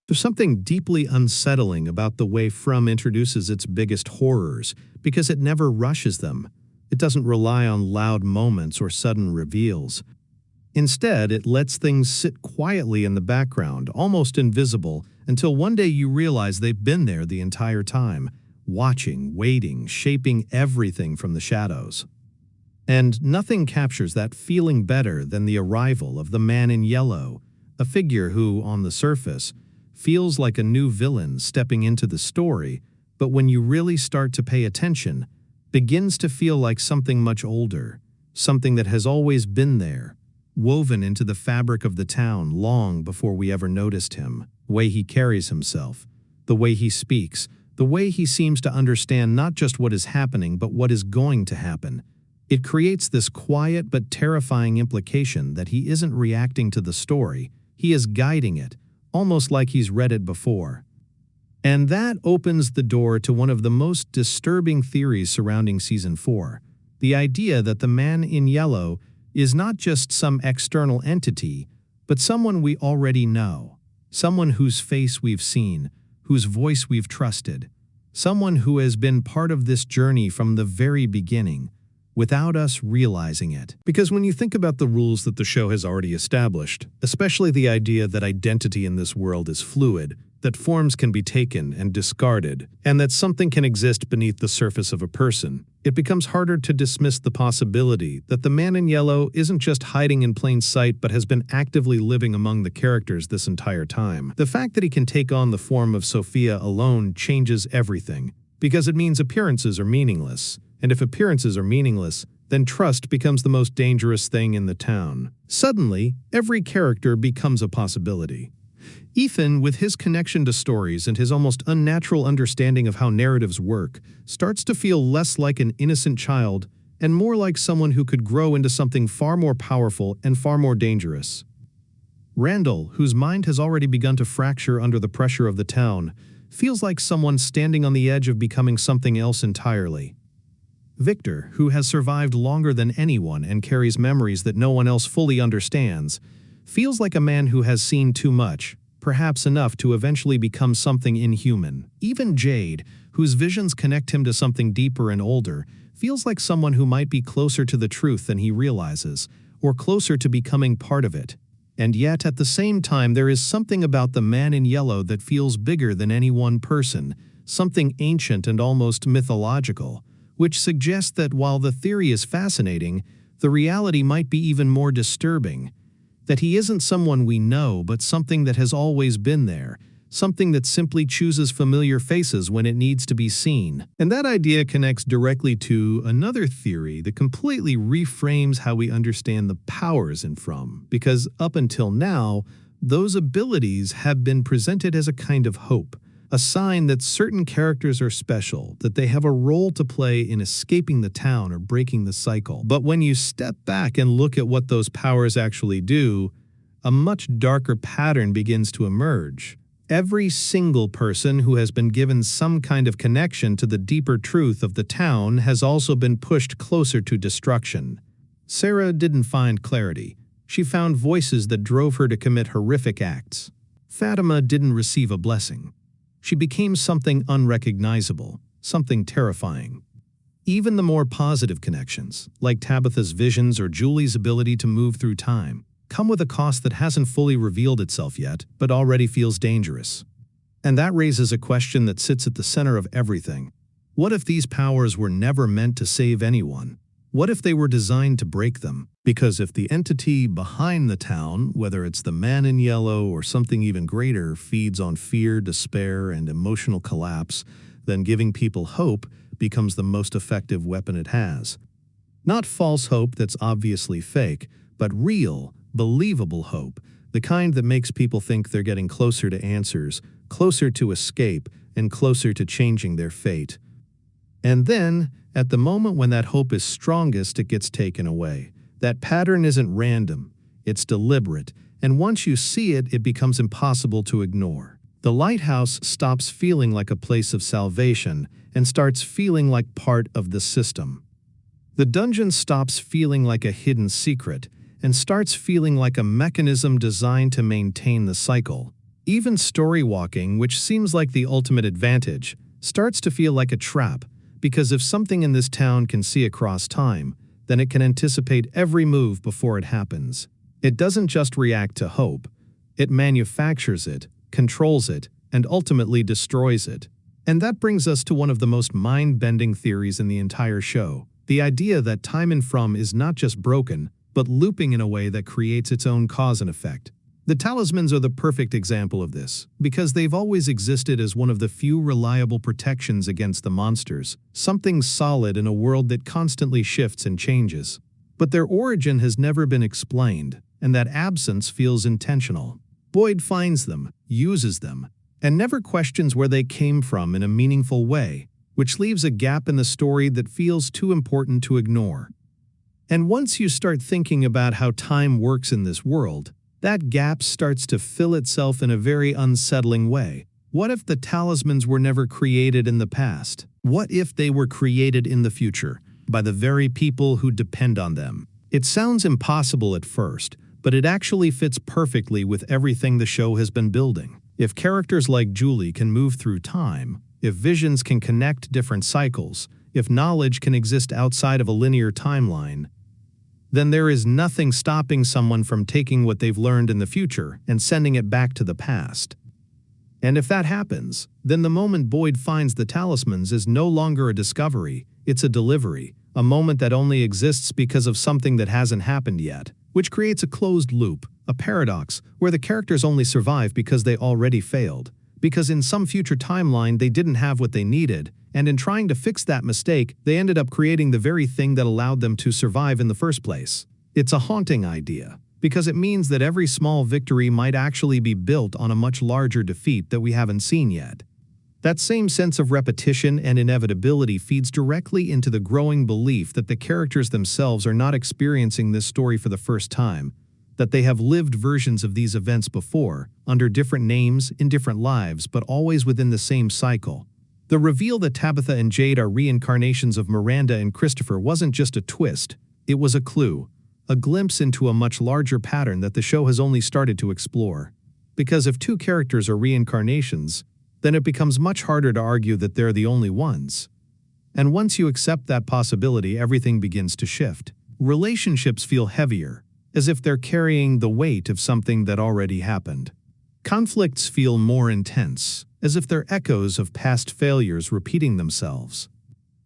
There's something deeply unsettling about the way From introduces its biggest horrors, because it never rushes them. It doesn't rely on loud moments or sudden reveals. Instead, it lets things sit quietly in the background, almost invisible, until one day you realize they've been there the entire time, watching, waiting, shaping everything from the shadows. And nothing captures that feeling better than the arrival of the man in yellow, a figure who, on the surface, feels like a new villain stepping into the story, but when you really start to pay attention, begins to feel like something much older, something that has always been there, woven into the fabric of the town long before we ever noticed him. The way he carries himself, the way he speaks, the way he seems to understand not just what is happening but what is going to happen. It creates this quiet but terrifying implication that he isn't reacting to the story, he is guiding it, almost like he's read it before. And that opens the door to one of the most disturbing theories surrounding Season 4, the idea that the man in yellow is not just some external entity, but someone we already know, someone whose face we've seen, whose voice we've trusted, someone who has been part of this journey from the very beginning, without us realizing it. Because when you think about the rules that the show has already established, especially the idea that identity in this world is fluid, that forms can be taken and discarded, and that something can exist beneath the surface of a person, it becomes harder to dismiss the possibility that the man in yellow isn't just hiding in plain sight but has been actively living among the characters this entire time. The fact that he can take on the form of Sophia alone changes everything, because it means appearances are meaningless. And if appearances are meaningless, then trust becomes the most dangerous thing in the town. Suddenly, every character becomes a possibility. Ethan, with his connection to stories and his almost unnatural understanding of how narratives work, starts to feel less like an innocent child and more like someone who could grow into something far more powerful and far more dangerous. Randall, whose mind has already begun to fracture under the pressure of the town, feels like someone standing on the edge of becoming something else entirely. Victor, who has survived longer than anyone and carries memories that no one else fully understands, feels like a man who has seen too much, perhaps enough to eventually become something inhuman. Even Jade, whose visions connect him to something deeper and older, feels like someone who might be closer to the truth than he realizes, or closer to becoming part of it. And yet, at the same time, there is something about the man in yellow that feels bigger than any one person, something ancient and almost mythological, which suggests that while the theory is fascinating, the reality might be even more disturbing. That he isn't someone we know, but something that has always been there, something that simply chooses familiar faces when it needs to be seen. And that idea connects directly to another theory that completely reframes how we understand the powers in From, because up until now, those abilities have been presented as a kind of hope, a sign that certain characters are special, that they have a role to play in escaping the town or breaking the cycle. But when you step back and look at what those powers actually do, a much darker pattern begins to emerge. Every single person who has been given some kind of connection to the deeper truth of the town has also been pushed closer to destruction. Sarah didn't find clarity. She found voices that drove her to commit horrific acts. Fatima didn't receive a blessing. She became something unrecognizable, something terrifying. Even the more positive connections, like Tabitha's visions or Julie's ability to move through time, come with a cost that hasn't fully revealed itself yet, but already feels dangerous. And that raises a question that sits at the center of everything. What if these powers were never meant to save anyone? What if they were designed to break them? Because if the entity behind the town, whether it's the man in yellow or something even greater, feeds on fear, despair, and emotional collapse, then giving people hope becomes the most effective weapon it has. Not false hope that's obviously fake, but real, believable hope, the kind that makes people think they're getting closer to answers, closer to escape, and closer to changing their fate. And then, at the moment when that hope is strongest, it gets taken away. That pattern isn't random, it's deliberate, and once you see it, it becomes impossible to ignore. The lighthouse stops feeling like a place of salvation and starts feeling like part of the system. The dungeon stops feeling like a hidden secret and starts feeling like a mechanism designed to maintain the cycle. Even story walking, which seems like the ultimate advantage, starts to feel like a trap, because if something in this town can see across time, then it can anticipate every move before it happens. It doesn't just react to hope, it manufactures it, controls it, and ultimately destroys it. And that brings us to one of the most mind-bending theories in the entire show, the idea that time and from is not just broken, but looping in a way that creates its own cause and effect. The talismans are the perfect example of this, because they've always existed as one of the few reliable protections against the monsters, something solid in a world that constantly shifts and changes. But their origin has never been explained, and that absence feels intentional. Boyd finds them, uses them, and never questions where they came from in a meaningful way, which leaves a gap in the story that feels too important to ignore. And once you start thinking about how time works in this world, that gap starts to fill itself in a very unsettling way. What if the talismans were never created in the past? What if they were created in the future, by the very people who depend on them? It sounds impossible at first, but it actually fits perfectly with everything the show has been building. If characters like Julie can move through time, if visions can connect different cycles, if knowledge can exist outside of a linear timeline, then there is nothing stopping someone from taking what they've learned in the future and sending it back to the past. And if that happens, then the moment Boyd finds the talismans is no longer a discovery, it's a delivery, a moment that only exists because of something that hasn't happened yet, which creates a closed loop, a paradox, where the characters only survive because they already failed, because in some future timeline they didn't have what they needed, and in trying to fix that mistake, they ended up creating the very thing that allowed them to survive in the first place. It's a haunting idea, because it means that every small victory might actually be built on a much larger defeat that we haven't seen yet. That same sense of repetition and inevitability feeds directly into the growing belief that the characters themselves are not experiencing this story for the first time, that they have lived versions of these events before, under different names, in different lives, but always within the same cycle. The reveal that Tabitha and Jade are reincarnations of Miranda and Christopher wasn't just a twist, it was a clue, a glimpse into a much larger pattern that the show has only started to explore. Because if two characters are reincarnations, then it becomes much harder to argue that they're the only ones. And once you accept that possibility, everything begins to shift. Relationships feel heavier, as if they're carrying the weight of something that already happened. Conflicts feel more intense, as if they're echoes of past failures repeating themselves.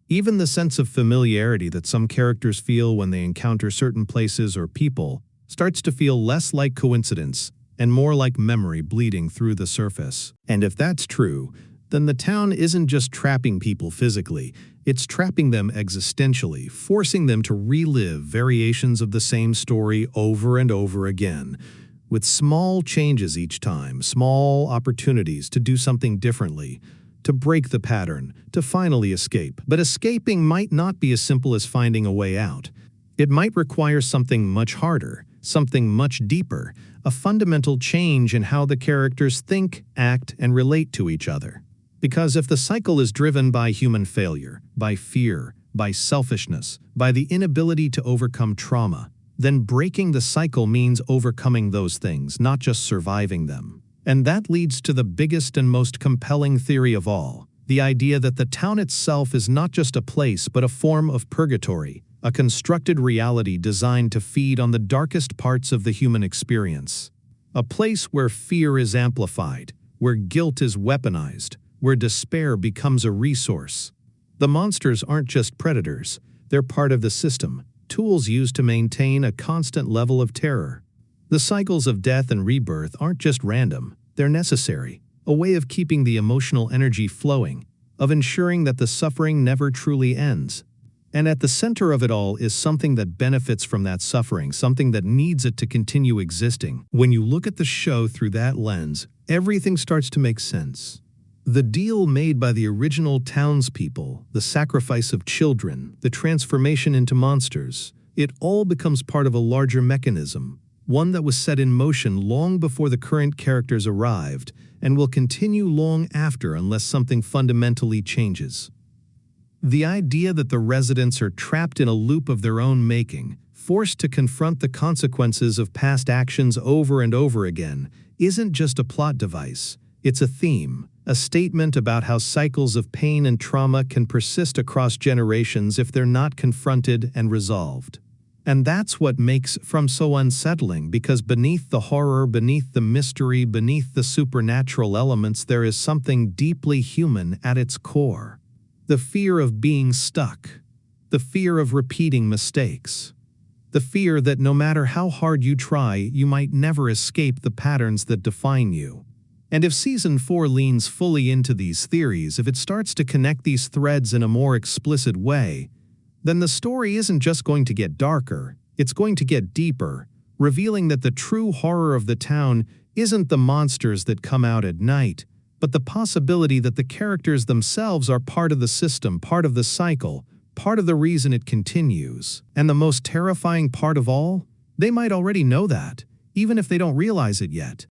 Even the sense of familiarity that some characters feel when they encounter certain places or people starts to feel less like coincidence and more like memory bleeding through the surface. And if that's true, then the town isn't just trapping people physically, it's trapping them existentially, forcing them to relive variations of the same story over and over again, with small changes each time, small opportunities to do something differently, to break the pattern, to finally escape. But escaping might not be as simple as finding a way out. It might require something much harder, something much deeper, a fundamental change in how the characters think, act, and relate to each other. Because if the cycle is driven by human failure, by fear, by selfishness, by the inability to overcome trauma, then breaking the cycle means overcoming those things, not just surviving them. And that leads to the biggest and most compelling theory of all, the idea that the town itself is not just a place but a form of purgatory, a constructed reality designed to feed on the darkest parts of the human experience. A place where fear is amplified, where guilt is weaponized, where despair becomes a resource. The monsters aren't just predators, they're part of the system, tools used to maintain a constant level of terror. The cycles of death and rebirth aren't just random, they're necessary, a way of keeping the emotional energy flowing, of ensuring that the suffering never truly ends. And at the center of it all is something that benefits from that suffering, something that needs it to continue existing. When you look at the show through that lens, everything starts to make sense. The deal made by the original townspeople, the sacrifice of children, the transformation into monsters, it all becomes part of a larger mechanism, one that was set in motion long before the current characters arrived and will continue long after unless something fundamentally changes. The idea that the residents are trapped in a loop of their own making, forced to confront the consequences of past actions over and over again, isn't just a plot device, it's a theme, a statement about how cycles of pain and trauma can persist across generations if they're not confronted and resolved. And that's what makes From so unsettling, because beneath the horror, beneath the mystery, beneath the supernatural elements, there is something deeply human at its core. The fear of being stuck. The fear of repeating mistakes. The fear that no matter how hard you try, you might never escape the patterns that define you. And if Season 4 leans fully into these theories, if it starts to connect these threads in a more explicit way, then the story isn't just going to get darker, it's going to get deeper, revealing that the true horror of the town isn't the monsters that come out at night, but the possibility that the characters themselves are part of the system, part of the cycle, part of the reason it continues. And the most terrifying part of all? They might already know that, even if they don't realize it yet.